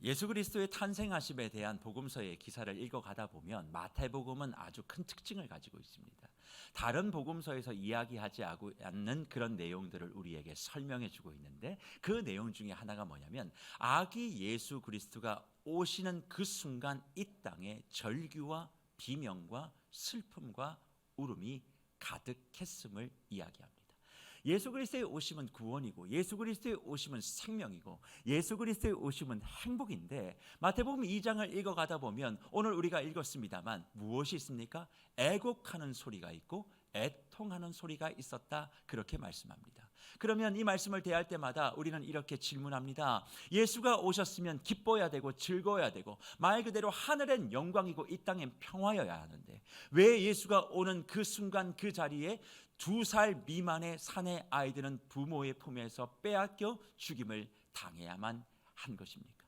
예수 그리스도의 탄생하심에 대한 복음서의 기사를 읽어가다 보면 마태복음은 아주 큰 특징을 가지고 있습니다. 다른 복음서에서 이야기하지 않는 그런 내용들을 우리에게 설명해 주고 있는데, 그 내용 중에 하나가 뭐냐면 아기 예수 그리스도가 오시는 그 순간 이 땅에 절규와 비명과 슬픔과 울음이 가득했음을 이야기합니다. 예수 그리스도의 오심은 구원이고, 예수 그리스도의 오심은 생명이고, 예수 그리스도의 오심은 행복인데, 마태복음 2장을 읽어가다 보면 오늘 우리가 읽었습니다만 무엇이 있습니까? 애곡하는 소리가 있고 애통하는 소리가 있었다, 그렇게 말씀합니다. 그러면 이 말씀을 대할 때마다 우리는 이렇게 질문합니다. 예수가 오셨으면 기뻐야 되고 즐거워야 되고 말 그대로 하늘엔 영광이고 이 땅엔 평화여야 하는데, 왜 예수가 오는 그 순간 그 자리에 2살 미만의 사내 아이들은 부모의 품에서 빼앗겨 죽임을 당해야만 한 것입니까?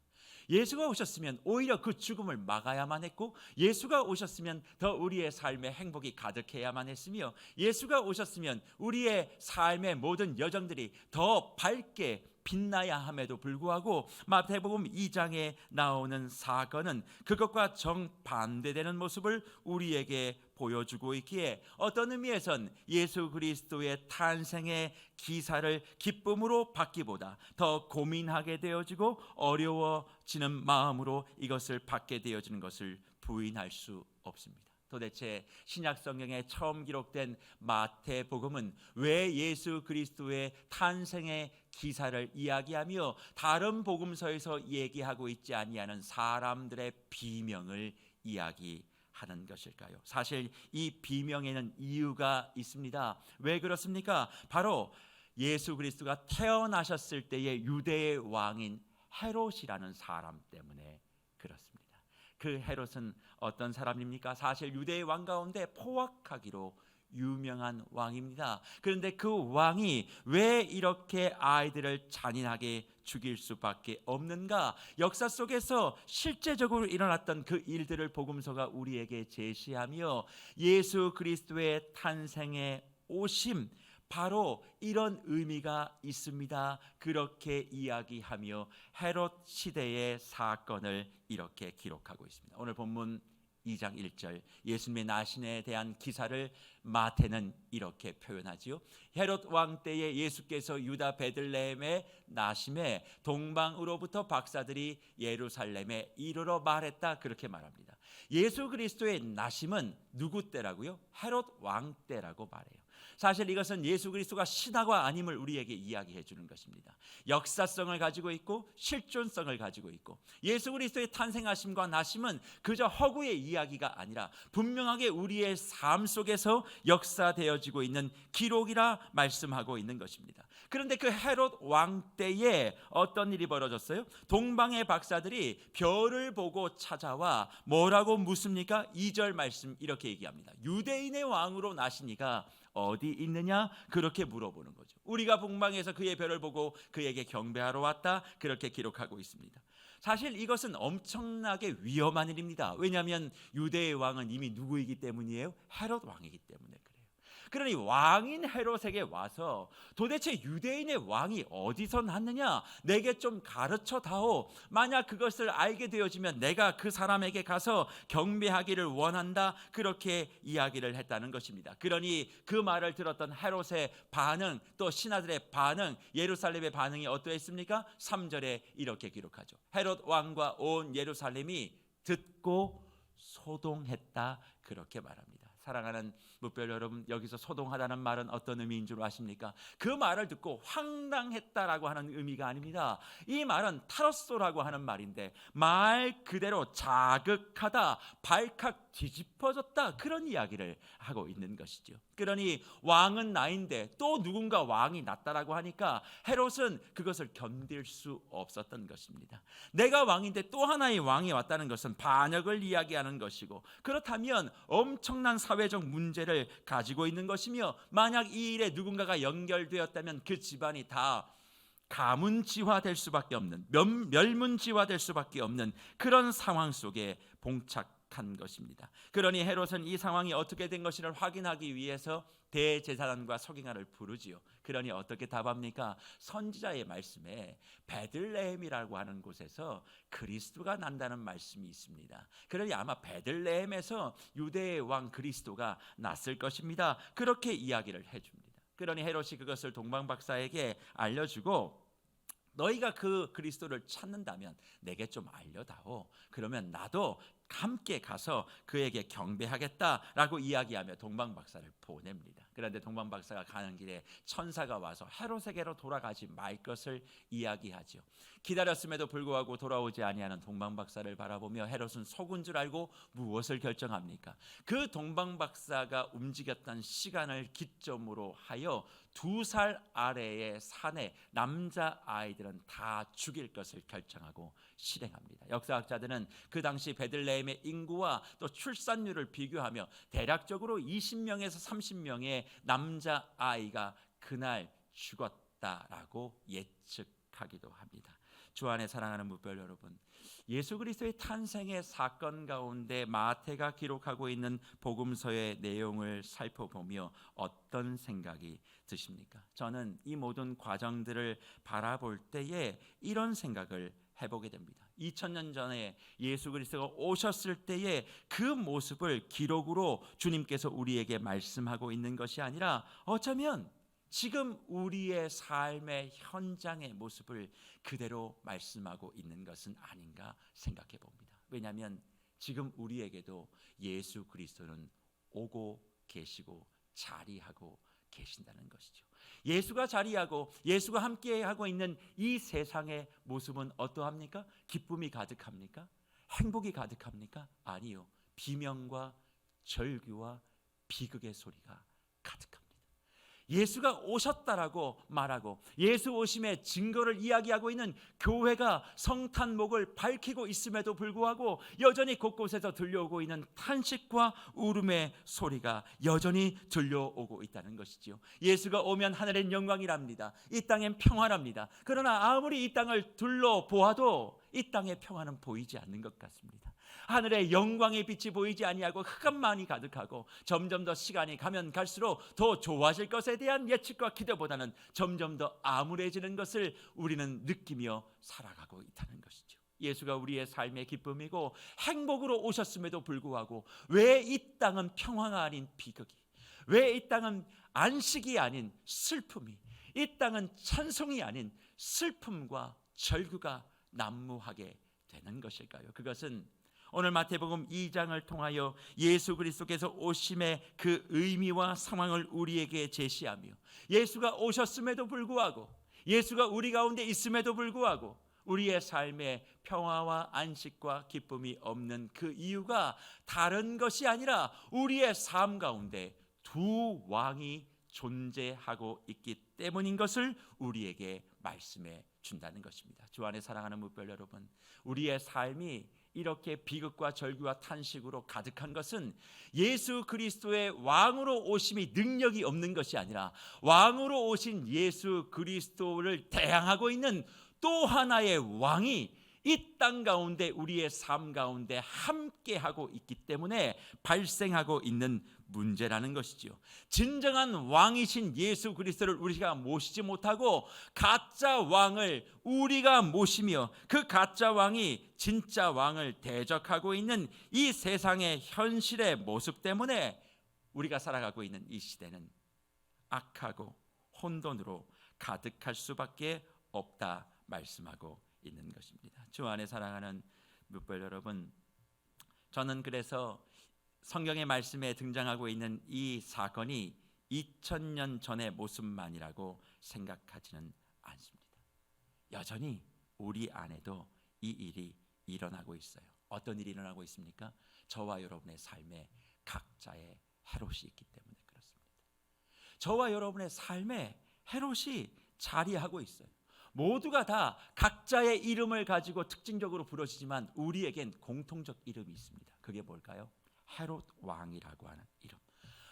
예수가 오셨으면 오히려 그 죽음을 막아야만 했고, 예수가 오셨으면 더 우리의 삶에 행복이 가득해야만 했으며, 예수가 오셨으면 우리의 삶의 모든 여정들이 더 밝게 빛나야 함에도 불구하고 마태복음 2장에 나오는 사건은 그것과 정반대되는 모습을 우리에게 보여주고 있기에, 어떤 의미에선 예수 그리스도의 탄생의 기사를 기쁨으로 받기보다 더 고민하게 되어지고 어려워지는 마음으로 이것을 받게 되어지는 것을 부인할 수 없습니다. 도대체 신약 성경에 처음 기록된 마태복음은 왜 예수 그리스도의 탄생의 기사를 이야기하며 다른 복음서에서 얘기하고 있지 아니하는 사람들의 비명을 이야기하는 것일까요? 사실 이 비명에는 이유가 있습니다. 왜 그렇습니까? 바로 예수 그리스도가 태어나셨을 때의 유대의 왕인 헤롯이라는 사람 때문에 그렇습니다. 그 헤롯은 어떤 사람입니까? 사실 유대의 왕 가운데 포악하기로 유명한 왕입니다. 그런데 그 왕이 왜 이렇게 아이들을 잔인하게 죽일 수밖에 없는가? 역사 속에서 실제적으로 일어났던 그 일들을 복음서가 우리에게 제시하며 예수 그리스도의 탄생의 오심, 바로 이런 의미가 있습니다, 그렇게 이야기하며 헤롯 시대의 사건을 이렇게 기록하고 있습니다. 오늘 본문 2장 1절, 예수님의 나신에 대한 기사를 마태는 이렇게 표현하지요. 헤롯 왕 때에 예수께서 유다 베들레헴에 나심에 동방으로부터 박사들이 예루살렘에 이르러 말했다, 그렇게 말합니다. 예수 그리스도의 나심은 누구 때라고요? 헤롯 왕 때라고 말해요. 사실 이것은 예수 그리스도가 신하가 아님을 우리에게 이야기해 주는 것입니다. 역사성을 가지고 있고 실존성을 가지고 있고, 예수 그리스도의 탄생하심과 나심은 그저 허구의 이야기가 아니라 분명하게 우리의 삶 속에서 역사되어지고 있는 기록이라 말씀하고 있는 것입니다. 그런데 그 헤롯 왕 때에 어떤 일이 벌어졌어요? 동방의 박사들이 별을 보고 찾아와 뭐라고 묻습니까? 2절 말씀 이렇게 얘기합니다. 유대인의 왕으로 나시니가 어디 있느냐? 그렇게 물어보는 거죠. 우리가 북방에서 그의 별을 보고 그에게 경배하러 왔다, 그렇게 기록하고 있습니다. 사실 이것은 엄청나게 위험한 일입니다. 왜냐하면 유대의 왕은 이미 누구이기 때문이에요? 헤롯 왕이기 때문에 그래요. 그러니 왕인 헤롯에게 와서 도대체 유대인의 왕이 어디서 났느냐, 내게 좀 가르쳐 다오. 만약 그것을 알게 되어지면 내가 그 사람에게 가서 경배하기를 원한다, 그렇게 이야기를 했다는 것입니다. 그러니 그 말을 들었던 헤롯의 반응, 또 신하들의 반응, 예루살렘의 반응이 어떠했습니까? 3절에 이렇게 기록하죠. 헤롯 왕과 온 예루살렘이 듣고 소동했다, 그렇게 말합니다. 사랑하는 묵별 여러분, 여기서 소동하다는 말은 어떤 의미인 줄 아십니까? 그 말을 듣고 황당했다라고 하는 의미가 아닙니다. 이 말은 타로소라고 하는 말인데 말 그대로 자극하다, 발칵 뒤집어졌다, 그런 이야기를 하고 있는 것이죠. 그러니 왕은 나인데 또 누군가 왕이 났다라고 하니까 헤롯은 그것을 견딜 수 없었던 것입니다. 내가 왕인데 또 하나의 왕이 왔다는 것은 반역을 이야기하는 것이고, 그렇다면 엄청난 사회적 문제를 가지고 있는 것이며, 만약 이 일에 누군가가 연결되었다면 그 집안이 다 가문지화될 수밖에 없는, 멸문지화될 수밖에 없는 그런 상황 속에 봉착 가득한 것입니다. 그러니 헤롯은 이 상황이 어떻게 된 것인지를 확인하기 위해서 대제사장과 서기관을 부르지요. 그러니 어떻게 답합니까? 선지자의 말씀에 베들레헴이라고 하는 곳에서 그리스도가 난다는 말씀이 있습니다. 그러니 아마 베들레헴에서 유대의 왕 그리스도가 났을 것입니다. 그렇게 이야기를 해줍니다. 그러니 헤롯이 그것을 동방박사에게 알려주고, 너희가 그 그리스도를 찾는다면 내게 좀 알려다오. 그러면 나도 함께 가서 그에게 경배하겠다라고 이야기하며 동방박사를 보냅니다. 그런데 동방박사가 가는 길에 천사가 와서 헤롯에게로 돌아가지 말 것을 이야기하죠. 기다렸음에도 불구하고 돌아오지 아니하는 동방박사를 바라보며 헤롯은 속은 줄 알고 무엇을 결정합니까? 그 동방박사가 움직였던 시간을 기점으로 하여 2살 아래의 산의 남자 아이들은 다 죽일 것을 결정하고 실행합니다. 역사학자들은 그 당시 베들레헴의 인구와 또 출산율을 비교하며 대략적으로 20명에서 30명의 남자 아이가 그날 죽었다라고 예측하기도 합니다. 주 안에 사랑하는 무별 여러분, 예수 그리스도의 탄생의 사건 가운데 마태가 기록하고 있는 복음서의 내용을 살펴보며 어떤 생각이 드십니까? 저는 이 모든 과정들을 바라볼 때에 이런 생각을 해보게 됩니다. 2000년 전에 예수 그리스도가 오셨을 때의 그 모습을 기록으로 주님께서 우리에게 말씀하고 있는 것이 아니라 어쩌면 지금 우리의 삶의 현장의 모습을 그대로 말씀하고 있는 것은 아닌가 생각해 봅니다. 왜냐하면 지금 우리에게도 예수 그리스도는 오고 계시고 자리하고 계신다는 것이죠. 예수가 자리하고 예수가 함께하고 있는 이 세상의 모습은 어떠합니까? 기쁨이 가득합니까? 행복이 가득합니까? 아니요. 비명과 절규와 비극의 소리가 가득합니다. 예수가 오셨다라고 말하고 예수 오심의 증거를 이야기하고 있는 교회가 성탄목을 밝히고 있음에도 불구하고 여전히 곳곳에서 들려오고 있는 탄식과 울음의 소리가 여전히 들려오고 있다는 것이지요. 예수가 오면 하늘엔 영광이랍니다. 이 땅엔 평화랍니다. 그러나 아무리 이 땅을 둘러보아도 이 땅의 평화는 보이지 않는 것 같습니다. 하늘의 영광의 빛이 보이지 아니하고 흑암만이 가득하고 점점 더 시간이 가면 갈수록 더 좋아질 것에 대한 예측과 기대보다는 점점 더 암울해지는 것을 우리는 느끼며 살아가고 있다는 것이죠. 예수가 우리의 삶의 기쁨이고 행복으로 오셨음에도 불구하고 왜 이 땅은 평화가 아닌 비극이, 왜 이 땅은 안식이 아닌 슬픔이, 이 땅은 찬송이 아닌 슬픔과 절규가 난무하게 되는 것일까요? 그것은 오늘 마태복음 2장을 통하여 예수 그리스도께서 오심의 그 의미와 상황을 우리에게 제시하며 예수가 오셨음에도 불구하고 예수가 우리 가운데 있음에도 불구하고 우리의 삶에 평화와 안식과 기쁨이 없는 그 이유가 다른 것이 아니라 우리의 삶 가운데 두 왕이 존재하고 있기 때문인 것을 우리에게 말씀해 준다는 것입니다. 주 안에 사랑하는 무별 여러분, 우리의 삶이 이렇게 비극과 절규와 탄식으로 가득한 것은 예수 그리스도의 왕으로 오심이 능력이 없는 것이 아니라 왕으로 오신 예수 그리스도를 대항하고 있는 또 하나의 왕이 이 땅 가운데 우리의 삶 가운데 함께하고 있기 때문에 발생하고 있는 문제라는 것이지요. 진정한 왕이신 예수 그리스도를 우리가 모시지 못하고 가짜 왕을 우리가 모시며 그 가짜 왕이 진짜 왕을 대적하고 있는 이 세상의 현실의 모습 때문에 우리가 살아가고 있는 이 시대는 악하고 혼돈으로 가득할 수밖에 없다 말씀하고 있는 것입니다. 주 안에 사랑하는 묵별 여러분, 저는 그래서 성경의 말씀에 등장하고 있는 이 사건이 2000년 전의 모습만이라고 생각하지는 않습니다. 여전히 우리 안에도 이 일이 일어나고 있어요. 어떤 일이 일어나고 있습니까? 저와 여러분의 삶에 각자의 헤롯이 있기 때문에 그렇습니다. 저와 여러분의 삶에 헤롯이 자리하고 있어요. 모두가 다 각자의 이름을 가지고 특징적으로 부르시지만 우리에겐 공통적 이름이 있습니다. 그게 뭘까요? 헤롯 왕이라고 하는 이름.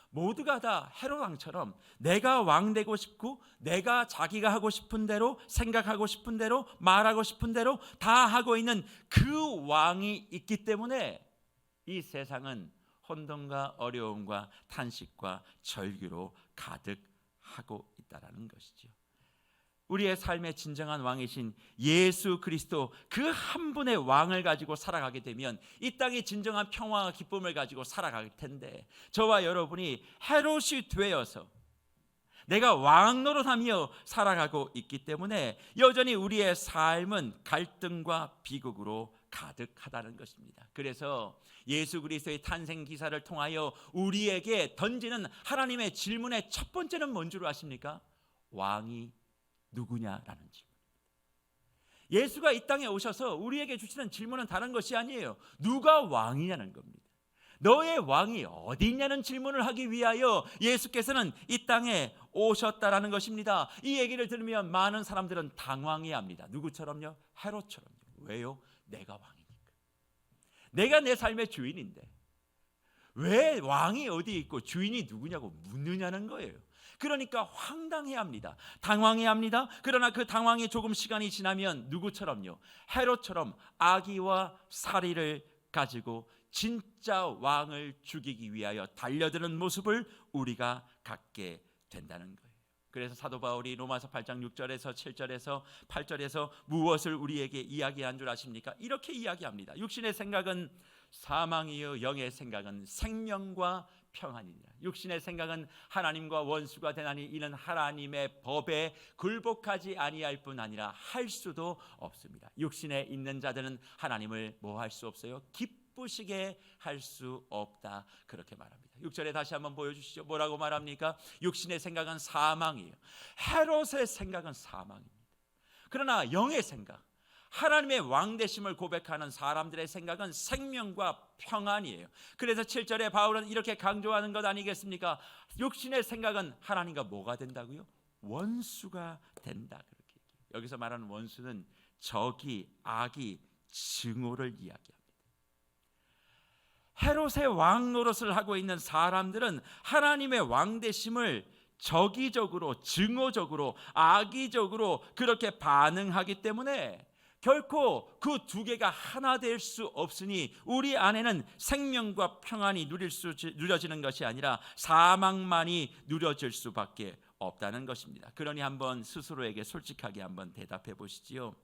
모두가 다 헤롯 왕처럼 내가 왕 되고 싶고 내가 자기가 하고 싶은 대로 생각하고 싶은 대로 말하고 싶은 대로 다 하고 있는 그 왕이 있기 때문에 이 세상은 혼돈과 어려움과 탄식과 절규로 가득하고 있다라는 것이죠. 우리의 삶의 진정한 왕이신 예수 그리스도 그 한 분의 왕을 가지고 살아가게 되면 이 땅이 진정한 평화와 기쁨을 가지고 살아갈 텐데, 저와 여러분이 헤롯이 되어서 내가 왕 노릇하며 살아가고 있기 때문에 여전히 우리의 삶은 갈등과 비극으로 가득하다는 것입니다. 그래서 예수 그리스도의 탄생 기사를 통하여 우리에게 던지는 하나님의 질문의 첫 번째는 뭔 줄 아십니까? 왕이 누구냐라는 질문. 예수가 이 땅에 오셔서 우리에게 주시는 질문은 다른 것이 아니에요. 누가 왕이냐는 겁니다. 너의 왕이 어디 있냐는 질문을 하기 위하여 예수께서는 이 땅에 오셨다라는 것입니다. 이 얘기를 들으면 많은 사람들은 당황해합니다. 누구처럼요? 헤롯처럼요. 왜요? 내가 왕이니까. 내가 내 삶의 주인인데 왜 왕이 어디 있고 주인이 누구냐고 묻느냐는 거예요. 그러니까 황당해합니다. 당황해합니다. 그러나 그 당황이 조금 시간이 지나면 누구처럼요? 헤롯처럼 악의와 살의를 가지고 진짜 왕을 죽이기 위하여 달려드는 모습을 우리가 갖게 된다는 거예요. 그래서 사도 바울이 로마서 8장 6절에서 7절에서 8절에서 무엇을 우리에게 이야기한 줄 아십니까? 이렇게 이야기합니다. 육신의 생각은 사망이요 영의 생각은 생명과 평안이니라. 육신의 생각은 하나님과 원수가 되나니 이는 하나님의 법에 굴복하지 아니할 뿐 아니라 할 수도 없습니다. 육신에 있는 자들은 하나님을 뭐 할 수 없어요? 기쁘시게 할 수 없다, 그렇게 말합니다. 6절에 다시 한번 보여주시죠. 뭐라고 말합니까? 육신의 생각은 사망이에요. 헤롯의 생각은 사망입니다. 그러나 영의 생각, 하나님의 왕되심을 고백하는 사람들의 생각은 생명과 평안이에요. 그래서 7절에 바울은 이렇게 강조하는 것 아니겠습니까? 육신의 생각은 하나님과 뭐가 된다고요? 원수가 된다, 그렇게 얘기해요. 여기서 말하는 원수는 적이, 악이, 증오를 이야기합니다. 헤롯의 왕 노릇을 하고 있는 사람들은 하나님의 왕되심을 적의적으로, 증오적으로, 악의적으로 그렇게 반응하기 때문에 결코 그 두 개가 하나 될 수 없으니 우리 안에는 생명과 평안이 누려지는 것이 아니라 사망만이 누려질 수밖에 없다는 것입니다. 그러니 한번 스스로에게 솔직하게 한번 대답해 보시지요.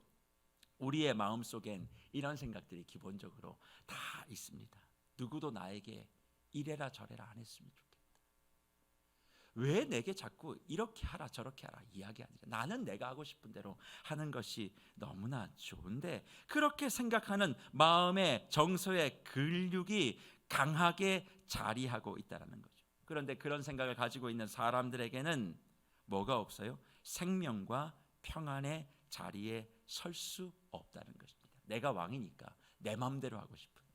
우리의 마음속엔 이런 생각들이 기본적으로 다 있습니다. 누구도 나에게 이래라 저래라 안 했으면 좋겠다. 왜 내게 자꾸 이렇게 하라 저렇게 하라 이야기하느냐. 나는 내가 하고 싶은 대로 하는 것이 너무나 좋은데, 그렇게 생각하는 마음의 정서의 근육이 강하게 자리하고 있다는 거죠. 그런데 그런 생각을 가지고 있는 사람들에게는 뭐가 없어요? 생명과 평안의 자리에 설 수 없다는 것입니다. 내가 왕이니까 내 마음대로 하고 싶은데,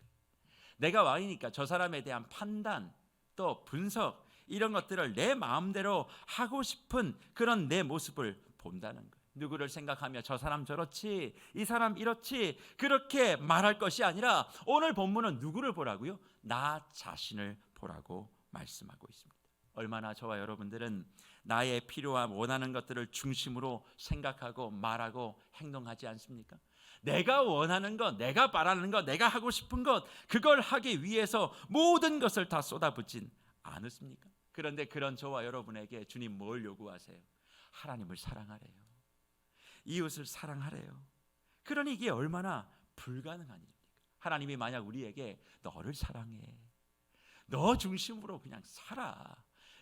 내가 왕이니까 저 사람에 대한 판단 또 분석 이런 것들을 내 마음대로 하고 싶은 그런 내 모습을 본다는 거예요. 누구를 생각하며 저 사람 저렇지 이 사람 이렇지 그렇게 말할 것이 아니라 오늘 본문은 누구를 보라고요? 나 자신을 보라고 말씀하고 있습니다. 얼마나 저와 여러분들은 나의 필요와 원하는 것들을 중심으로 생각하고 말하고 행동하지 않습니까? 내가 원하는 것, 내가 바라는 것, 내가 하고 싶은 것, 그걸 하기 위해서 모든 것을 다 쏟아붓진 않습니까? 그런데 그런 저와 여러분에게 주님 뭘 요구하세요? 하나님을 사랑하래요. 이웃을 사랑하래요. 그러니 이게 얼마나 불가능한 일입니까? 하나님이 만약 우리에게 너를 사랑해, 너 중심으로 그냥 살아,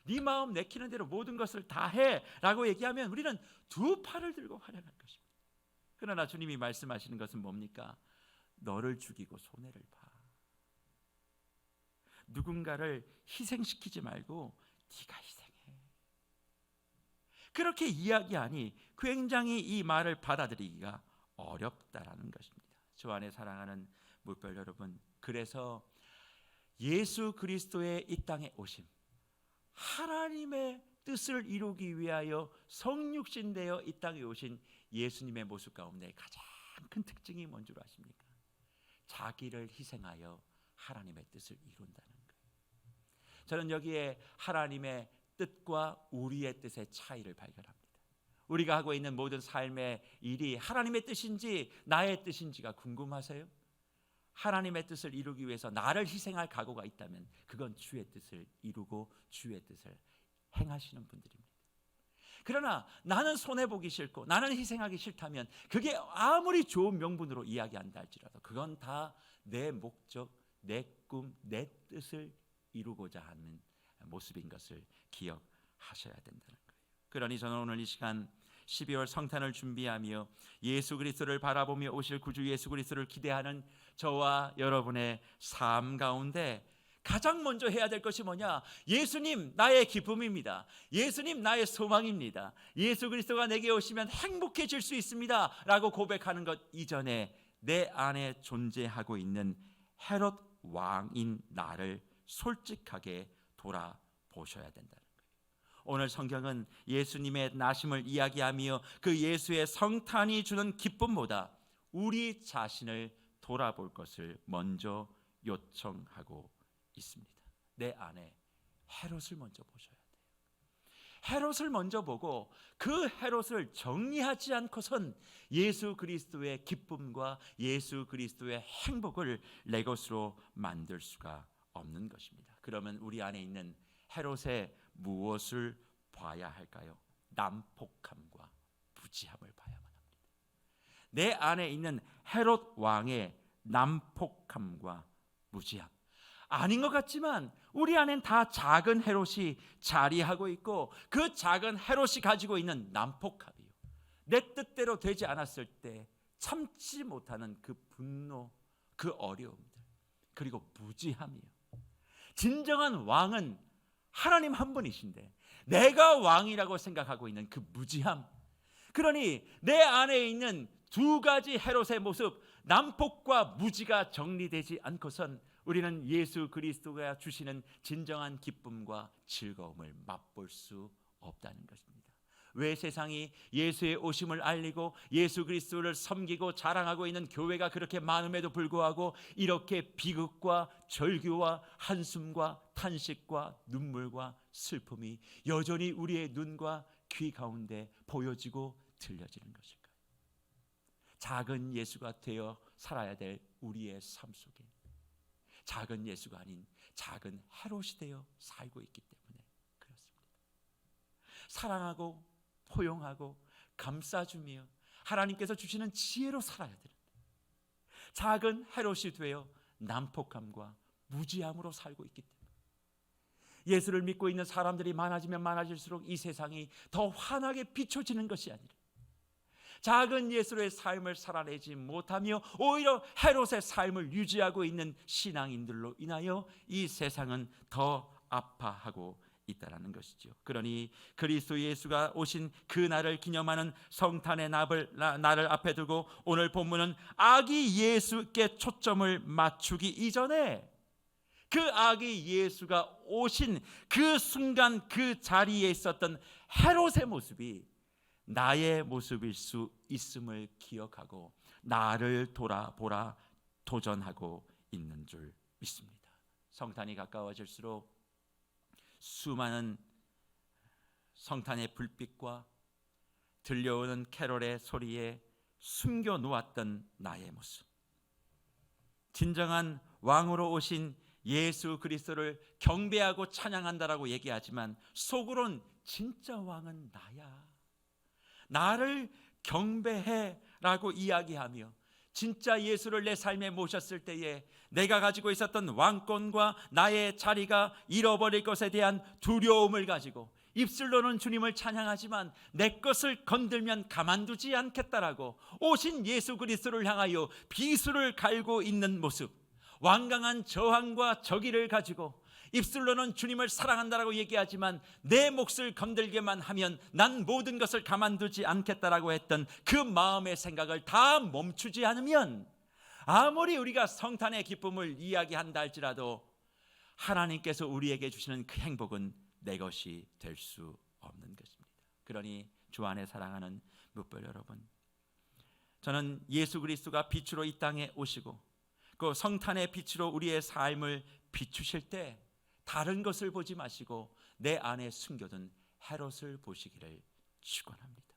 네 마음 내키는 대로 모든 것을 다 해 라고 얘기하면 우리는 두 팔을 들고 활약할 것입니다. 그러나 주님이 말씀하시는 것은 뭡니까? 너를 죽이고 손해를 봐. 누군가를 희생시키지 말고 네가 희생해. 그렇게 이야기하니 굉장히 이 말을 받아들이기가 어렵다라는 것입니다. 주 안에 사랑하는 무별 여러분, 그래서 예수 그리스도의 이 땅에 오심, 하나님의 뜻을 이루기 위하여 성육신되어 이 땅에 오신 예수님의 모습 가운데 가장 큰 특징이 뭔 줄 아십니까? 자기를 희생하여 하나님의 뜻을 이룬다는 거예요. 저는 여기에 하나님의 뜻과 우리의 뜻의 차이를 발견합니다. 우리가 하고 있는 모든 삶의 일이 하나님의 뜻인지 나의 뜻인지가 궁금하세요? 하나님의 뜻을 이루기 위해서 나를 희생할 각오가 있다면 그건 주의 뜻을 이루고 주의 뜻을 행하시는 분들입니다. 그러나 나는 손해보기 싫고 나는 희생하기 싫다면 그게 아무리 좋은 명분으로 이야기한다 할지라도 그건 다 내 목적, 내 꿈, 내 뜻을 이루고자 하는 모습인 것을 기억하셔야 된다는 거예요. 그러니 저는 오늘 이 시간 12월 성탄을 준비하며 예수 그리스도를 바라보며 오실 구주 예수 그리스도를 기대하는 저와 여러분의 삶 가운데 가장 먼저 해야 될 것이 뭐냐? 예수님 나의 기쁨입니다. 예수님 나의 소망입니다. 예수 그리스도가 내게 오시면 행복해질 수 있습니다 라고 고백하는 것 이전에 내 안에 존재하고 있는 헤롯 왕인 나를 솔직하게 돌아보셔야 된다는 거예요. 오늘 성경은 예수님의 나심을 이야기하며 그 예수의 성탄이 주는 기쁨보다 우리 자신을 돌아볼 것을 먼저 요청하고 있습니다. 내 안에 헤롯을 먼저 보셔야 돼요. 헤롯을 먼저 보고 그 헤롯을 정리하지 않고선 예수 그리스도의 기쁨과 예수 그리스도의 행복을 내 것으로 만들 수가 없는 것입니다. 그러면 우리 안에 있는 헤롯의 무엇을 봐야 할까요? 난폭함과 무지함을 봐야만 합니다. 내 안에 있는 헤롯 왕의 난폭함과 무지함. 아닌 것 같지만 우리 안엔 다 작은 헤롯이 자리하고 있고 그 작은 헤롯이 가지고 있는 난폭함이요, 내 뜻대로 되지 않았을 때 참지 못하는 그 분노, 그 어려움들, 그리고 무지함이요. 진정한 왕은 하나님 한 분이신데 내가 왕이라고 생각하고 있는 그 무지함. 그러니 내 안에 있는 두 가지 헤롯의 모습, 난폭과 무지가 정리되지 않고선 우리는 예수 그리스도가 주시는 진정한 기쁨과 즐거움을 맛볼 수 없다는 것입니다. 왜 세상이 예수의 오심을 알리고 예수 그리스도를 섬기고 자랑하고 있는 교회가 그렇게 많음에도 불구하고 이렇게 비극과 절규와 한숨과 탄식과 눈물과 슬픔이 여전히 우리의 눈과 귀 가운데 보여지고 들려지는 것일까요? 작은 예수가 되어 살아야 될 우리의 삶 속에 작은 예수가 아닌 작은 헤롯이 되어 살고 있기 때문에 그렇습니다. 사랑하고 포용하고 감싸주며 하나님께서 주시는 지혜로 살아야 되는데 작은 헤롯이 되어 난폭함과 무지함으로 살고 있기 때문에 예수를 믿고 있는 사람들이 많아지면 많아질수록 이 세상이 더 환하게 비춰지는 것이 아니라 작은 예수의 삶을 살아내지 못하며 오히려 헤롯의 삶을 유지하고 있는 신앙인들로 인하여 이 세상은 더 아파하고 있다는 것이죠. 그러니 그리스도 예수가 오신 그 날을 기념하는 성탄의 날을 앞에 두고 오늘 본문은 아기 예수께 초점을 맞추기 이전에 그 아기 예수가 오신 그 순간 그 자리에 있었던 헤롯의 모습이 나의 모습일 수 있음을 기억하고 나를 돌아보라 도전하고 있는 줄 믿습니다. 성탄이 가까워질수록 수많은 성탄의 불빛과 들려오는 캐롤의 소리에 숨겨 놓았던 나의 모습, 진정한 왕으로 오신 예수 그리스도를 경배하고 찬양한다라고 얘기하지만 속으론 진짜 왕은 나야, 나를 경배해라고 이야기하며 진짜 예수를 내 삶에 모셨을 때에 내가 가지고 있었던 왕권과 나의 자리가 잃어버릴 것에 대한 두려움을 가지고 입술로는 주님을 찬양하지만 내 것을 건들면 가만두지 않겠다라고 오신 예수 그리스도를 향하여 비수를 갈고 있는 모습, 완강한 저항과 적의를 가지고 입술로는 주님을 사랑한다라고 얘기하지만 내 몫을 건들게만 하면 난 모든 것을 가만두지 않겠다라고 했던 그 마음의 생각을 다 멈추지 않으면 아무리 우리가 성탄의 기쁨을 이야기한다 할지라도 하나님께서 우리에게 주시는 그 행복은 내 것이 될 수 없는 것입니다. 그러니 주 안에 사랑하는 묵별 여러분, 저는 예수 그리스도가 빛으로 이 땅에 오시고 그 성탄의 빛으로 우리의 삶을 비추실 때 다른 것을 보지 마시고 내 안에 숨겨둔 헤롯을 보시기를 축원합니다.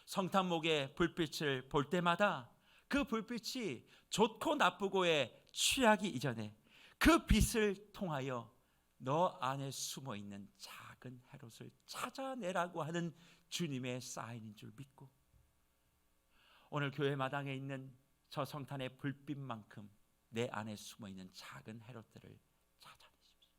성탄목의 불빛을 볼 때마다 그 불빛이 좋고 나쁘고의 취하기 이전에 그 빛을 통하여 너 안에 숨어있는 작은 헤롯을 찾아내라고 하는 주님의 사인인 줄 믿고, 오늘 교회 마당에 있는 저 성탄의 불빛만큼 내 안에 숨어있는 작은 헤롯들을 찾아내십시오.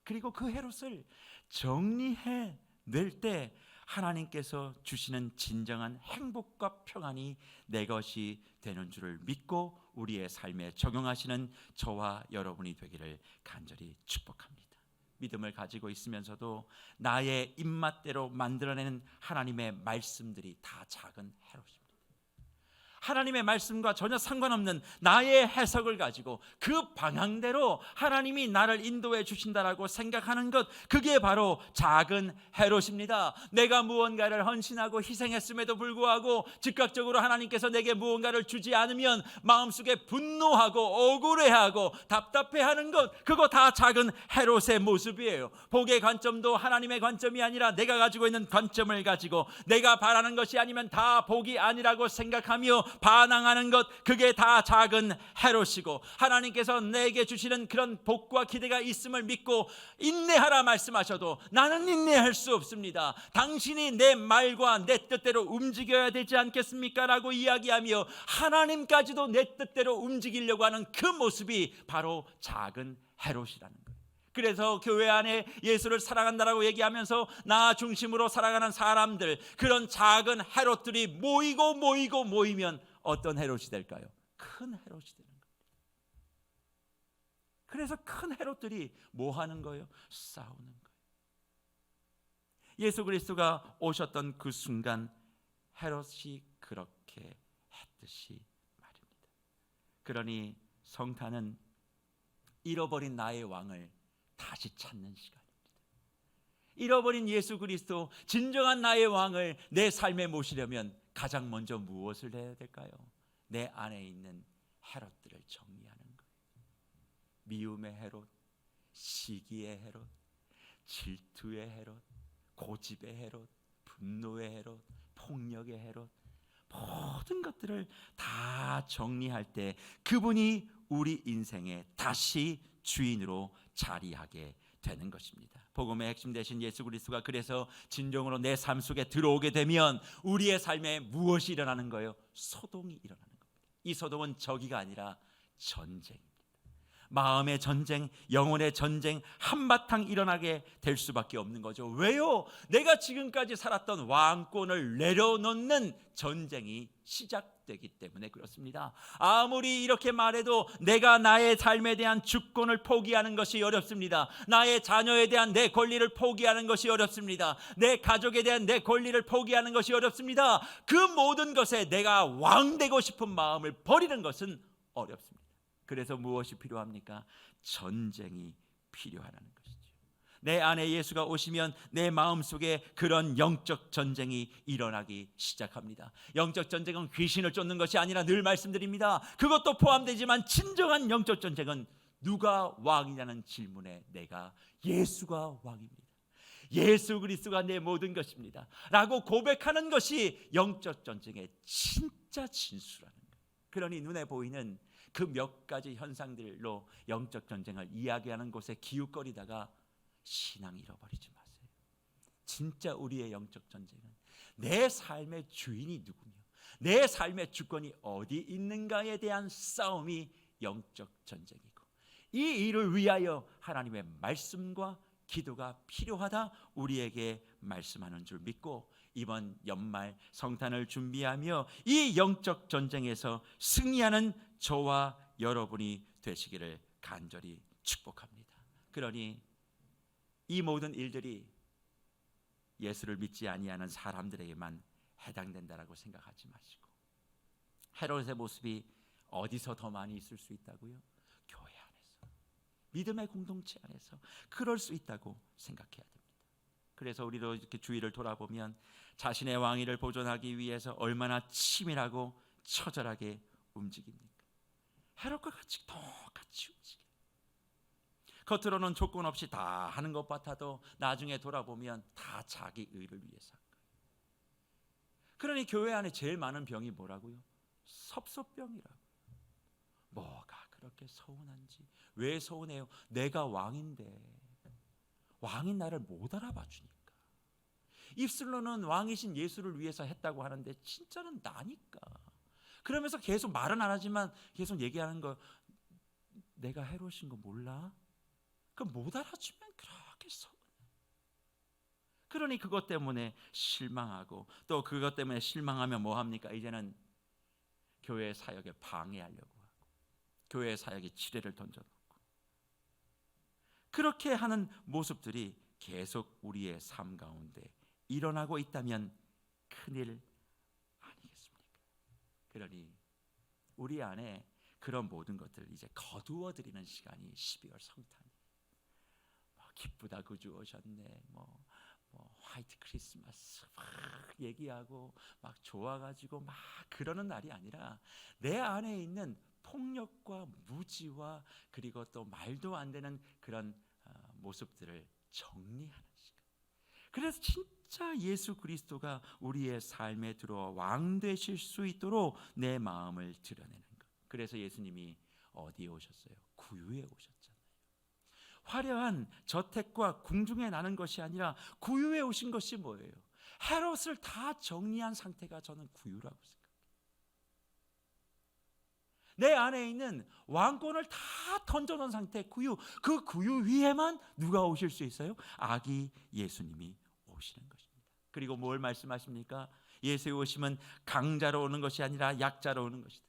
그리고 그 헤롯을 정리해 낼 때 하나님께서 주시는 진정한 행복과 평안이 내 것이 되는 줄을 믿고 우리의 삶에 적용하시는 저와 여러분이 되기를 간절히 축복합니다. 믿음을 가지고 있으면서도 나의 입맛대로 만들어내는 하나님의 말씀들이 다 작은 헤롯입니다. 하나님의 말씀과 전혀 상관없는 나의 해석을 가지고 그 방향대로 하나님이 나를 인도해 주신다라고 생각하는 것, 그게 바로 작은 헤롯입니다. 내가 무언가를 헌신하고 희생했음에도 불구하고 즉각적으로 하나님께서 내게 무언가를 주지 않으면 마음속에 분노하고 억울해하고 답답해하는 것, 그거 다 작은 헤롯의 모습이에요. 복의 관점도 하나님의 관점이 아니라 내가 가지고 있는 관점을 가지고 내가 바라는 것이 아니면 다 복이 아니라고 생각하며 반항하는 것, 그게 다 작은 헤롯이고, 하나님께서 내게 주시는 그런 복과 기대가 있음을 믿고 인내하라 말씀하셔도 나는 인내할 수 없습니다. 당신이 내 말과 내 뜻대로 움직여야 되지 않겠습니까? 라고 이야기하며 하나님까지도 내 뜻대로 움직이려고 하는 그 모습이 바로 작은 헤롯이라는 거예요. 그래서 교회 안에 예수를 사랑한다라고 얘기하면서 나 중심으로 살아가는 사람들, 그런 작은 헤롯들이 모이면 어떤 헤롯이 될까요? 큰 헤롯이 되는 거예요. 그래서 큰 헤롯들이 뭐 하는 거예요? 싸우는 거예요. 예수 그리스도가 오셨던 그 순간 헤롯이 그렇게 했듯이 말입니다. 그러니 성탄은 잃어버린 나의 왕을 다시 찾는 시간입니다. 잃어버린 예수 그리스도, 진정한 나의 왕을 내 삶에 모시려면 가장 먼저 무엇을 해야 될까요? 내 안에 있는 헤롯들을 정리하는 거예요. 미움의 헤롯, 시기의 헤롯, 질투의 헤롯, 고집의 헤롯, 분노의 헤롯, 폭력의 헤롯, 모든 것들을 다 정리할 때 그분이 우리 인생에 다시 주인으로 자리하게 되는 것입니다. 복음의 핵심 되신 예수 그리스도가 그래서 진정으로 내 삶 속에 들어오게 되면 우리의 삶에 무엇이 일어나는 거예요? 소동이 일어나는 겁니다. 이 소동은 적이가 아니라 전쟁입니다. 마음의 전쟁, 영혼의 전쟁 한바탕 일어나게 될 수밖에 없는 거죠. 왜요? 내가 지금까지 살았던 왕권을 내려놓는 전쟁이 시작되기 때문에 그렇습니다. 아무리 이렇게 말해도 내가 나의 삶에 대한 주권을 포기하는 것이 어렵습니다. 나의 자녀에 대한 내 권리를 포기하는 것이 어렵습니다. 내 가족에 대한 내 권리를 포기하는 것이 어렵습니다. 그 모든 것에 내가 왕 되고 싶은 마음을 버리는 것은 어렵습니다. 그래서 무엇이 필요합니까? 전쟁이 필요하다는 것이죠. 내 안에 예수가 오시면 내 마음속에 그런 영적 전쟁이 일어나기 시작합니다. 영적 전쟁은 귀신을 쫓는 것이 아니라 늘 말씀드립니다. 그것도 포함되지만 진정한 영적 전쟁은 누가 왕이냐는 질문에 내가 예수가 왕입니다. 예수 그리스도가 내 모든 것입니다. 라고 고백하는 것이 영적 전쟁의 진짜 진수라는 거예요. 그러니 눈에 보이는 그 몇 가지 현상들로 영적 전쟁을 이야기하는 곳에 기웃거리다가 신앙 잃어버리지 마세요. 진짜 우리의 영적 전쟁은 내 삶의 주인이 누구며 내 삶의 주권이 어디 있는가에 대한 싸움이 영적 전쟁이고, 이 일을 위하여 하나님의 말씀과 기도가 필요하다 우리에게 말씀하는 줄 믿고, 이번 연말 성탄을 준비하며 이 영적 전쟁에서 승리하는 저와 여러분이 되시기를 간절히 축복합니다. 그러니 이 모든 일들이 예수를 믿지 아니하는 사람들에게만 해당된다라고 생각하지 마시고, 헤롯의 모습이 어디서 더 많이 있을 수 있다고요? 교회 안에서, 믿음의 공동체 안에서 그럴 수 있다고 생각해야 됩니다. 그래서 우리도 이렇게 주위를 돌아보면 자신의 왕위를 보존하기 위해서 얼마나 치밀하고 처절하게 움직입니까? 헤롯과 같이 똑같이 움직여요. 겉으로는 조건 없이 다 하는 것 같아도 나중에 돌아보면 다 자기 의를 위해서 한 거예요. 그러니 교회 안에 제일 많은 병이 뭐라고요? 섭섭병이라고요. 뭐가 그렇게 그렇게 서운한지. 왜 서운해요? 내가 왕인데 왕인 나를 못 알아봐 주니까. 입술로는 왕이신 예수를 위해서 했다고 하는데 진짜는 나니까. 그러면서 계속 말은 안 하지만 계속 얘기하는 거, 내가 해로우신 거 몰라? 그럼 못 알아주면 그렇게 서운해. 그러니 그것 때문에 실망하고, 또 그것 때문에 실망하면 뭐 합니까? 이제는 교회 사역에 방해하려고 하고, 교회 사역에 지뢰를 던져놓고, 그렇게 하는 모습들이 계속 우리의 삶 가운데 일어나고 있다면 큰일 아니겠습니까? 그러니 우리 안에 그런 모든 것들을 이제 거두어 드리는 시간이 12월 성탄이에요. 기쁘다 구주 오셨네, 뭐 화이트 크리스마스 막 얘기하고 막 좋아가지고 막 그러는 날이 아니라, 내 안에 있는 폭력과 무지와 그리고 또 말도 안 되는 그런 모습들을 정리하는 시간. 그래서 진짜 예수 그리스도가 우리의 삶에 들어와 왕 되실 수 있도록 내 마음을 드러내는 것. 그래서 예수님이 어디에 오셨어요? 구유에 오셨잖아요. 화려한 저택과 궁중에 나는 것이 아니라 구유에 오신 것이 뭐예요? 헤롯을 다 정리한 상태가 저는 구유라고 생각해요. 내 안에 있는 왕권을 다 던져놓은 상태 구유, 그 구유 위에만 누가 오실 수 있어요? 아기 예수님이 오시는 것입니다. 그리고 뭘 말씀하십니까? 예수의 오심은 강자로 오는 것이 아니라 약자로 오는 것이다.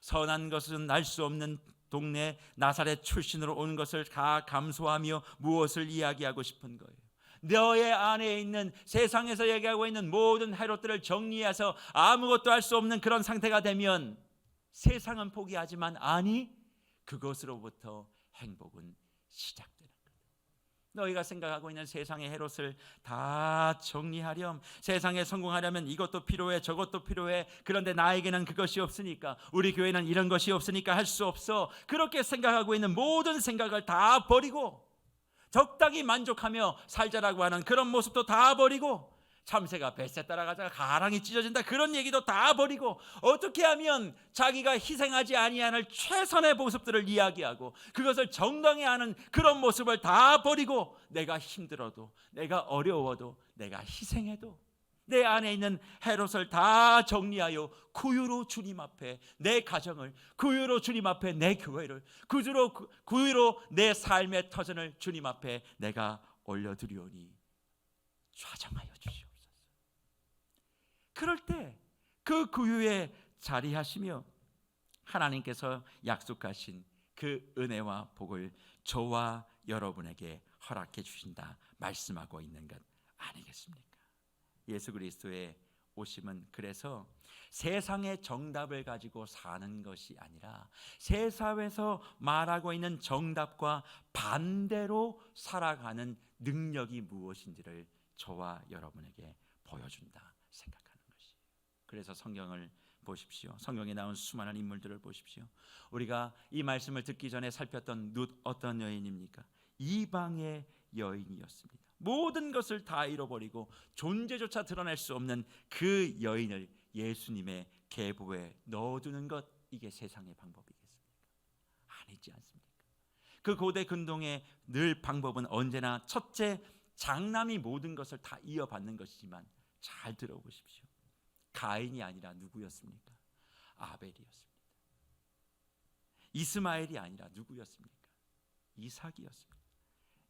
선한 것은 알 수 없는 동네 나사렛 출신으로 오는 것을 다 감수하며 무엇을 이야기하고 싶은 거예요? 너의 안에 있는 세상에서 얘기하고 있는 모든 헤롯들을 정리해서 아무것도 할 수 없는 그런 상태가 되면 세상은 포기하지만, 아니, 그것으로부터 행복은 시작되는 거다. 너희가 생각하고 있는 세상의 헤롯을 다 정리하렴, 세상에 성공하려면 이것도 필요해 저것도 필요해, 그런데 나에게는 그것이 없으니까, 우리 교회는 이런 것이 없으니까 할 수 없어, 그렇게 생각하고 있는 모든 생각을 다 버리고 적당히 만족하며 살자라고 하는 그런 모습도 다 버리고, 참새가 뱃새 따라가다가 가랑이 찢어진다 그런 얘기도 다 버리고, 어떻게 하면 자기가 희생하지 아니하는 최선의 모습들을 이야기하고 그것을 정당히 하는 그런 모습을 다 버리고, 내가 힘들어도 내가 어려워도 내가 희생해도 내 안에 있는 헤롯을 다 정리하여 구유로 주님 앞에 내 가정을, 구유로 주님 앞에 내 교회를, 구유로 내 삶의 터전을 주님 앞에 내가 올려드리오니 좌정하여 주시옵소서. 그럴 때 그 구유에 자리하시며 하나님께서 약속하신 그 은혜와 복을 저와 여러분에게 허락해 주신다 말씀하고 있는 것 아니겠습니까? 예수 그리스도의 오심은 그래서 세상의 정답을 가지고 사는 것이 아니라 세상에서 말하고 있는 정답과 반대로 살아가는 능력이 무엇인지를 저와 여러분에게 보여준다 생각하는 것이에요. 그래서 성경을 보십시오. 성경에 나온 수많은 인물들을 보십시오. 우리가 이 말씀을 듣기 전에 살폈던 룻, 어떤 여인입니까? 이방의 여인이었습니다. 모든 것을 다 잃어버리고 존재조차 드러낼 수 없는 그 여인을 예수님의 계보에 넣어두는 것, 이게 세상의 방법이겠습니까? 아니지 않습니까? 그 고대 근동의 늘 방법은 언제나 첫째, 장남이 모든 것을 다 이어받는 것이지만, 잘 들어보십시오. 가인이 아니라 누구였습니까? 아벨이었습니다. 이스마엘이 아니라 누구였습니까? 이삭이었습니다.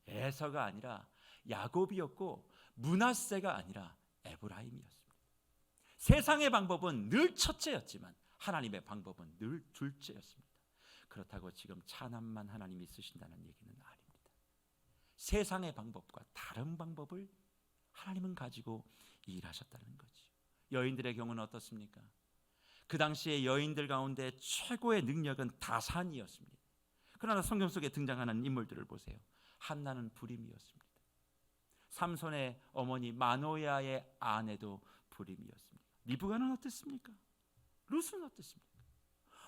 에서가 아니라 야곱이었고, 므낫세가 아니라 에브라임이었습니다. 세상의 방법은 늘 첫째였지만 하나님의 방법은 늘 둘째였습니다. 그렇다고 지금 차남만 하나님이 쓰신다는 얘기는 아닙니다. 세상의 방법과 다른 방법을 하나님은 가지고 일하셨다는 거죠. 여인들의 경우는 어떻습니까? 그 당시에 여인들 가운데 최고의 능력은 다산이었습니다. 그러나 성경 속에 등장하는 인물들을 보세요. 한나는 불임이었습니다. 삼손의 어머니 마노야의 아내도 불임이었습니다. 리브가는 어땠습니까? 룻은 어땠습니까?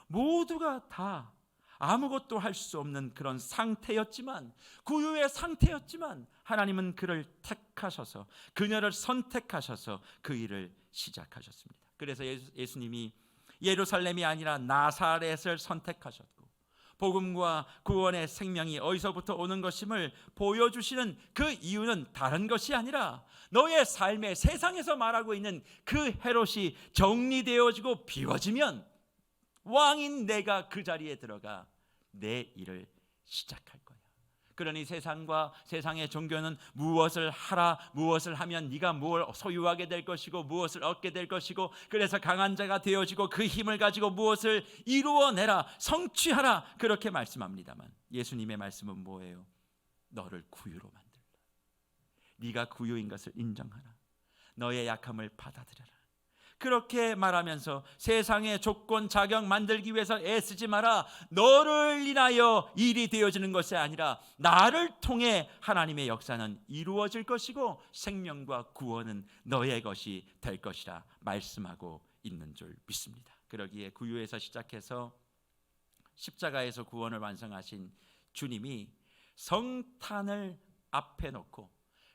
모두가 다 아무것도 할 수 없는 그런 상태였지만, 구유의 상태였지만 하나님은 그를 택하셔서, 그녀를 선택하셔서 그 일을 시작하셨습니다. 그래서 예수님이 예루살렘이 아니라 나사렛을 선택하셨고, 복음과 구원의 생명이 어디서부터 오는 것임을 보여주시는 그 이유는 다른 것이 아니라 너의 삶에 세상에서 말하고 있는 그 헤롯이 정리되어지고 비워지면 왕인 내가 그 자리에 들어가 내 일을 시작할 거야. 그러니 세상과 세상의 종교는 무엇을 하라, 무엇을 하면 네가 무엇을 소유하게 될 것이고 무엇을 얻게 될 것이고, 그래서 강한 자가 되어지고 그 힘을 가지고 무엇을 이루어내라, 성취하라, 그렇게 말씀합니다만 예수님의 말씀은 뭐예요? 너를 구유로 만들라. 네가 구유인 것을 인정하라. 너의 약함을 받아들여라. 그렇게 말하면서 세상의 조건 자격 만들기 위해서 애쓰지 마라. 너를 인하여 일이 되어지는 것이 아니라 나를 통해 하나님의 역사는 이루어질 것이고 생명과 구원은 너의 것이 될 것이라 말씀하고 있는 줄 믿습니다. 그러기에 구유에서 시작해서 십자가에서 구원을 완성하신 주님이 성탄을 앞에 놓고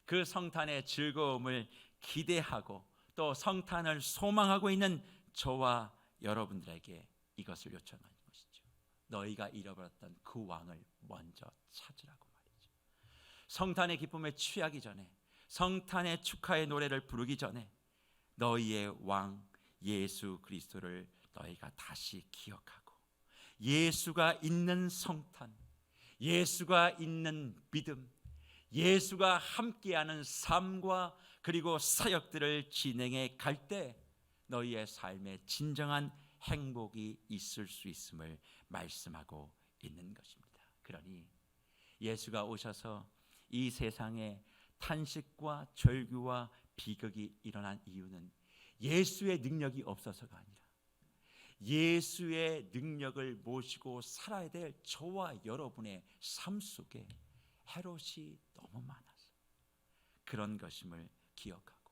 그 성탄의 즐거움을 기대하고 또 성탄을 소망하고 있는 저와 여러분들에게 이것을 요청하는 것이죠. 너희가 잃어버렸던 그 왕을 먼저 찾으라고 말이죠. 성탄의 기쁨에 취하기 전에, 성탄의 축하의 노래를 부르기 전에 너희의 왕 예수 그리스도를 너희가 다시 기억하고 예수가 있는 성탄, 예수가 있는 믿음, 예수가 함께하는 삶과 그리고 사역들을 진행해 갈 때 너희의 삶에 진정한 행복이 있을 수 있음을 말씀하고 있는 것입니다. 그러니 예수가 오셔서 이 세상에 탄식과 절규와 비극이 일어난 이유는 예수의 능력이 없어서가 아니라 예수의 능력을 모시고 살아야 될 저와 여러분의 삶 속에 헤롯이 너무 많아서 그런 것임을 기억하고,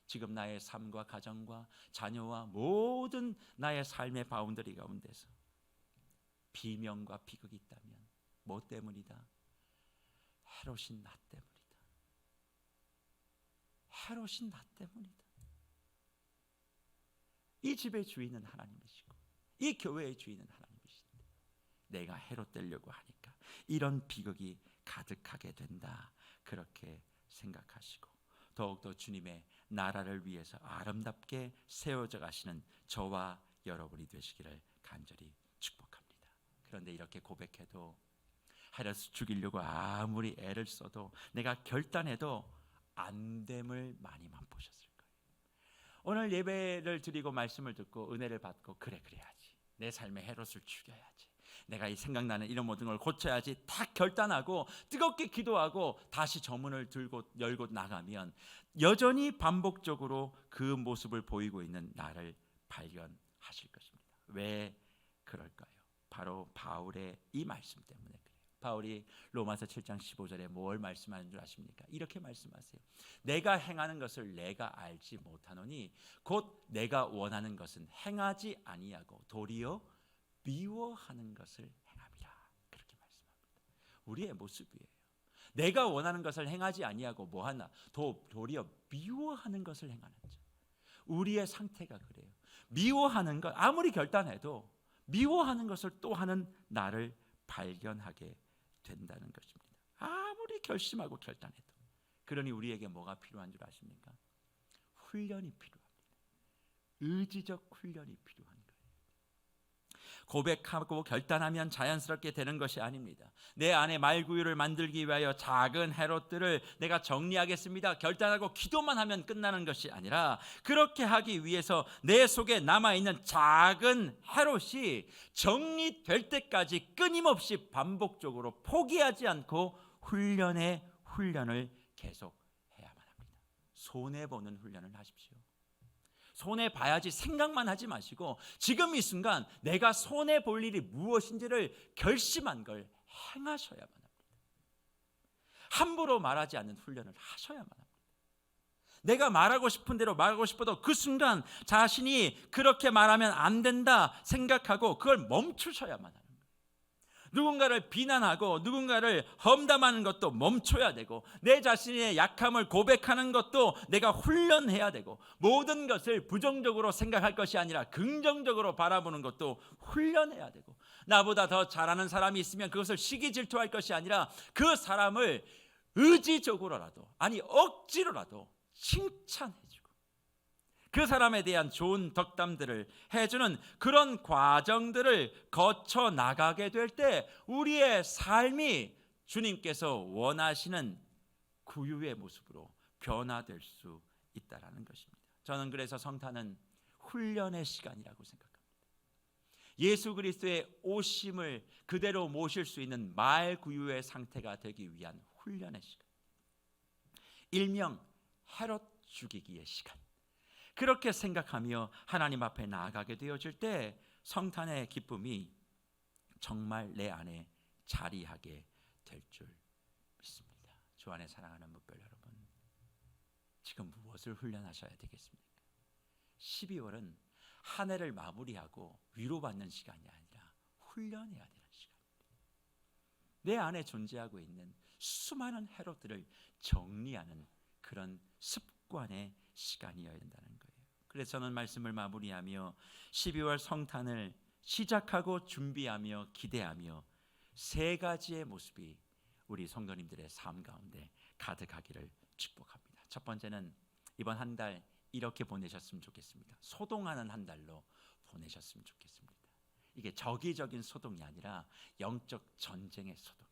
지금 나의 삶과 가정과 자녀와 모든 나의 삶의 바운더리 가운데서 비명과 비극이 있다면 뭐 때문이다? 헤롯이 나 때문이다. 헤롯이 나 때문이다. 이 집의 주인은 하나님이시고 이 교회의 주인은 하나님이신데 내가 헤롯 되려고 하니까 이런 비극이 가득하게 된다, 그렇게 생각하시고 더욱더 주님의 나라를 위해서 아름답게 세워져 가시는 저와 여러분이 되시기를 간절히 축복합니다. 그런데 이렇게 고백해도 헤롯을 죽이려고 아무리 애를 써도 내가 결단해도 안 됨을 많이 맛보셨을 거예요. 오늘 예배를 드리고 말씀을 듣고 은혜를 받고 그래야지, 내 삶에 헤롯을 죽여야지, 내가 이 생각나는 이런 모든 걸 고쳐야지 딱 결단하고 뜨겁게 기도하고 다시 저문을 들고 열고 나가면 여전히 반복적으로 그 모습을 보이고 있는 나를 발견하실 것입니다. 왜 그럴까요? 바로 바울의 이 말씀 때문에 그래요. 바울이 로마서 7장 15절에 뭘 말씀하는 줄 아십니까? 이렇게 말씀하세요. 내가 행하는 것을 내가 알지 못하노니 곧 내가 원하는 것은 행하지 아니하고 도리어 미워하는 것을 행함이라, 그렇게 말씀합니다. 우리의 모습이에요. 내가 원하는 것을 행하지 아니하고 뭐하나? 도리어 미워하는 것을 행하는 자. 우리의 상태가 그래요. 미워하는 것, 아무리 결단해도 미워하는 것을 또 하는 나를 발견하게 된다는 것입니다. 아무리 결심하고 결단해도. 그러니 우리에게 뭐가 필요한 줄 아십니까? 훈련이 필요합니다. 의지적 훈련이 필요한 거예요. 고백하고 결단하면 자연스럽게 되는 것이 아닙니다. 내 안에 말구유를 만들기 위하여 작은 헤롯들을 내가 정리하겠습니다, 결단하고 기도만 하면 끝나는 것이 아니라 그렇게 하기 위해서 내 속에 남아있는 작은 헤롯이 정리될 때까지 끊임없이 반복적으로 포기하지 않고 훈련을 계속해야만 합니다. 손해보는 훈련을 하십시오. 손해봐야지 생각만 하지 마시고 지금 이 순간 내가 손해볼 일이 무엇인지를 결심한 걸 행하셔야만 합니다. 함부로 말하지 않는 훈련을 하셔야만 합니다. 내가 말하고 싶은 대로 말하고 싶어도 그 순간 자신이 그렇게 말하면 안 된다 생각하고 그걸 멈추셔야만 하는 거예요. 누군가를 비난하고 누군가를 험담하는 것도 멈춰야 되고, 내 자신의 약함을 고백하는 것도 내가 훈련해야 되고, 모든 것을 부정적으로 생각할 것이 아니라 긍정적으로 바라보는 것도 훈련해야 되고, 나보다 더 잘하는 사람이 있으면 그것을 시기 질투할 것이 아니라 그 사람을 의지적으로라도, 아니 억지로라도 칭찬해주고 그 사람에 대한 좋은 덕담들을 해주는 그런 과정들을 거쳐 나가게 될 때 우리의 삶이 주님께서 원하시는 구유의 모습으로 변화될 수 있다는 것입니다. 저는 그래서 성탄은 훈련의 시간이라고 생각합니다. 예수 그리스도의 오심을 그대로 모실 수 있는 말구유의 상태가 되기 위한 훈련의 시간, 일명 헤롯 죽이기의 시간, 그렇게 생각하며 하나님 앞에 나아가게 되어질 때 성탄의 기쁨이 정말 내 안에 자리하게 될 줄 믿습니다. 주 안에 사랑하는 목별 여러분, 지금 무엇을 훈련하셔야 되겠습니까? 12월은 한 해를 마무리하고 위로받는 시간이 아니라 훈련해야 되는 시간입니다. 내 안에 존재하고 있는 수많은 헤롯들을 정리하는 그런 습관의 시간이어야 된다는 거예요. 그래서 저는 말씀을 마무리하며 12월 성탄을 시작하고 준비하며 기대하며 세 가지의 모습이 우리 성도님들의 삶 가운데 가득하기를 축복합니다. 첫 번째는 이번 한 달 이렇게 보내셨으면 좋겠습니다. 소동하는 한 달로 보내셨으면 좋겠습니다. 이게 정기적인 소동이 아니라 영적 전쟁의 소동이에요.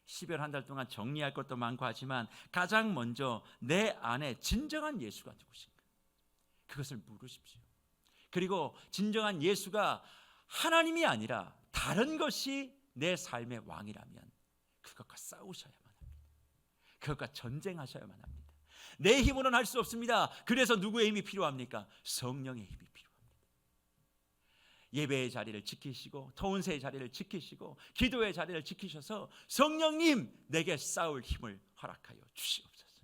12월 한 달 동안 정리할 것도 많고 하지만 가장 먼저 내 안에 진정한 예수가 누구신가, 그것을 물으십시오. 그리고 진정한 예수가 하나님이 아니라 다른 것이 내 삶의 왕이라면 그것과 싸우셔야만 합니다. 그것과 전쟁하셔야만 합니다. 내 힘으로는 할 수 없습니다. 그래서 누구의 힘이 필요합니까? 성령의 힘이 필요합니다. 예배의 자리를 지키시고 토은세의 자리를 지키시고 기도의 자리를 지키셔서 성령님 내게 싸울 힘을 허락하여 주시옵소서.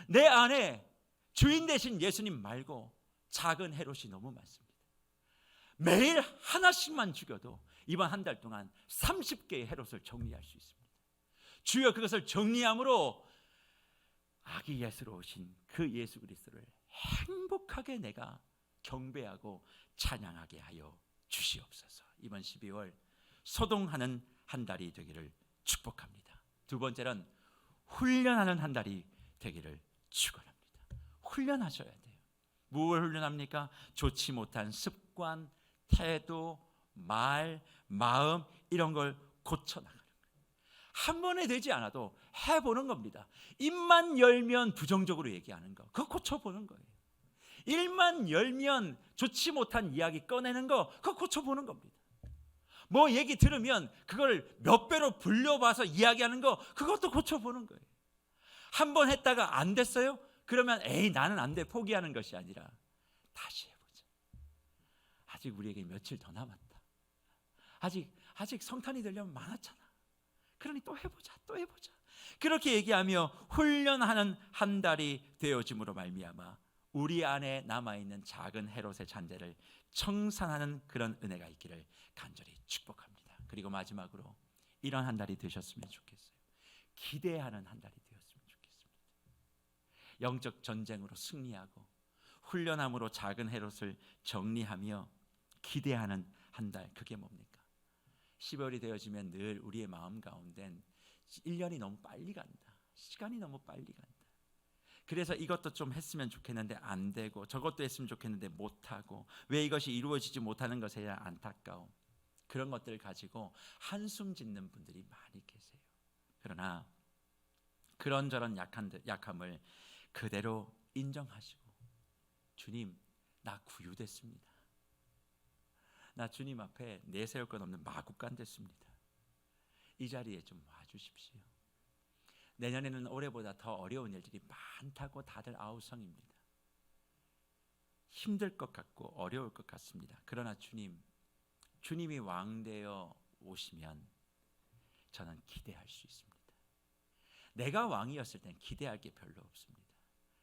내 안에 주인 되신 예수님 말고 작은 헤롯이 너무 많습니다. 매일 하나씩만 죽여도 이번 한 달 동안 30개의 헤롯을 정리할 수 있습니다. 주여 그것을 정리함으로 아기 예수로 오신 그 예수 그리스도를 행복하게 내가 경배하고 찬양하게 하여 주시옵소서. 이번 12월 소동하는 한 달이 되기를 축복합니다. 두 번째는 훈련하는 한 달이 되기를 축원합니다. 훈련하셔야 돼요. 무엇을 훈련합니까? 좋지 못한 습관, 태도, 말, 마음 이런 걸 고쳐나가는 거예요. 한 번에 되지 않아도 해보는 겁니다. 입만 열면 부정적으로 얘기하는 거, 그거 고쳐보는 거예요. 입만 열면 좋지 못한 이야기 꺼내는 거, 그거 고쳐보는 겁니다. 뭐 얘기 들으면 그걸 몇 배로 불려봐서 이야기하는 거, 그것도 고쳐보는 거예요. 한 번 했다가 안 됐어요? 그러면 에이 나는 안 돼, 포기하는 것이 아니라 다시 해보자. 아직 우리에게 며칠 더 남았다. 아직 성탄이 되려면 많았잖아. 그러니 또 해보자, 또 해보자. 그렇게 얘기하며 훈련하는 한 달이 되어짐으로 말미암아 우리 안에 남아있는 작은 헤롯의 잔재를 청산하는 그런 은혜가 있기를 간절히 축복합니다. 그리고 마지막으로 이런 한 달이 되셨으면 좋겠어요. 기대하는 한 달이 되었으면 좋겠습니다. 영적 전쟁으로 승리하고 훈련함으로 작은 헤롯을 정리하며 기대하는 한 달, 그게 뭡니까? 12월이 되어지면 늘 우리의 마음 가운데는 1년이 너무 빨리 간다, 시간이 너무 빨리 간다. 그래서 이것도 좀 했으면 좋겠는데 안 되고, 저것도 했으면 좋겠는데 못하고, 왜 이것이 이루어지지 못하는 것에 대한 안타까움, 그런 것들을 가지고 한숨 짓는 분들이 많이 계세요. 그러나 그런저런 약함을 그대로 인정하시고, 주님 나 구유됐습니다. 나 주님 앞에 내세울 것 없는 마구간 됐습니다. 이 자리에 좀 와주십시오. 내년에는 올해보다 더 어려운 일들이 많다고 다들 아우성입니다. 힘들 것 같고 어려울 것 같습니다. 그러나 주님이 왕되어 오시면 저는 기대할 수 있습니다. 내가 왕이었을 땐 기대할 게 별로 없습니다.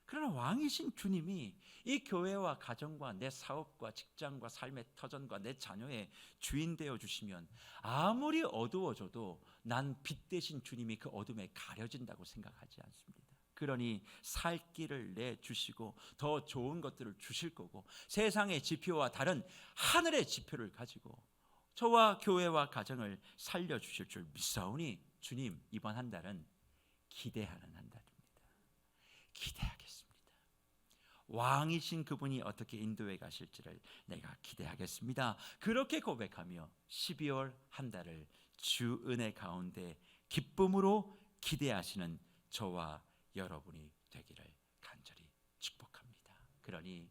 그러나 왕이신 주님이 이 교회와 가정과 내 사업과 직장과 삶의 터전과 내 자녀의 주인 되어 주시면 아무리 어두워져도 난 빛 대신 주님이 그 어둠에 가려진다고 생각하지 않습니다. 그러니 살 길을 내주시고 더 좋은 것들을 주실 거고 세상의 지표와 다른 하늘의 지표를 가지고 저와 교회와 가정을 살려주실 줄 믿사오니 주님, 이번 한 달은 기대하는 한 달입니다. 기대하겠습니다. 왕이신 그분이 어떻게 인도해 가실지를 내가 기대하겠습니다. 그렇게 고백하며 12월 한 달을 주 은혜 가운데 기쁨으로 기대하시는 저와 여러분이 되기를 간절히 축복합니다. 그러니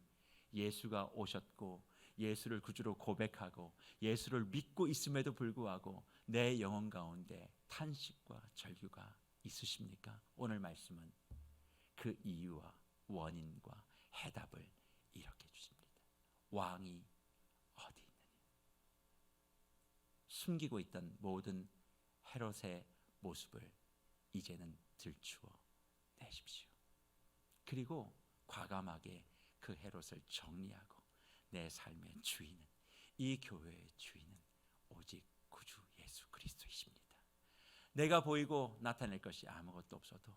예수가 오셨고 예수를 구주로 고백하고 예수를 믿고 있음에도 불구하고 내 영혼 가운데 탄식과 절규가 있으십니까? 오늘 말씀은 그 이유와 원인과 해답을 이렇게 주십니다. 왕이 어디 있느냐? 숨기고 있던 모든 헤롯의 모습을 이제는 들추어 내십시오. 그리고 과감하게 그 헤롯을 정리하고 내 삶의 주인은, 이 교회의 주인은 오직 구주 예수 그리스도이십니다. 내가 보이고 나타낼 것이 아무것도 없어도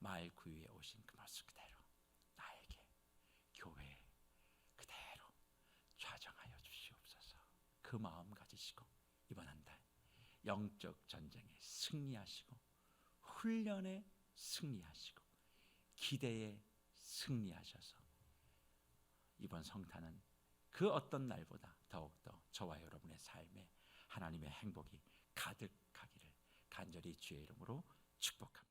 마을 구유에 오신 그 모습 그대로 나에게 교회에 그대로 좌정하여 주시옵소서. 그 마음 가지시고 이번 한 달 영적 전쟁에 승리하시고 훈련에 승리하시고 기대에 승리하셔서 이번 성탄은 그 어떤 날보다 더욱더 저와 여러분의 삶에 하나님의 행복이 가득하기를 간절히 주의 이름으로 축복합니다.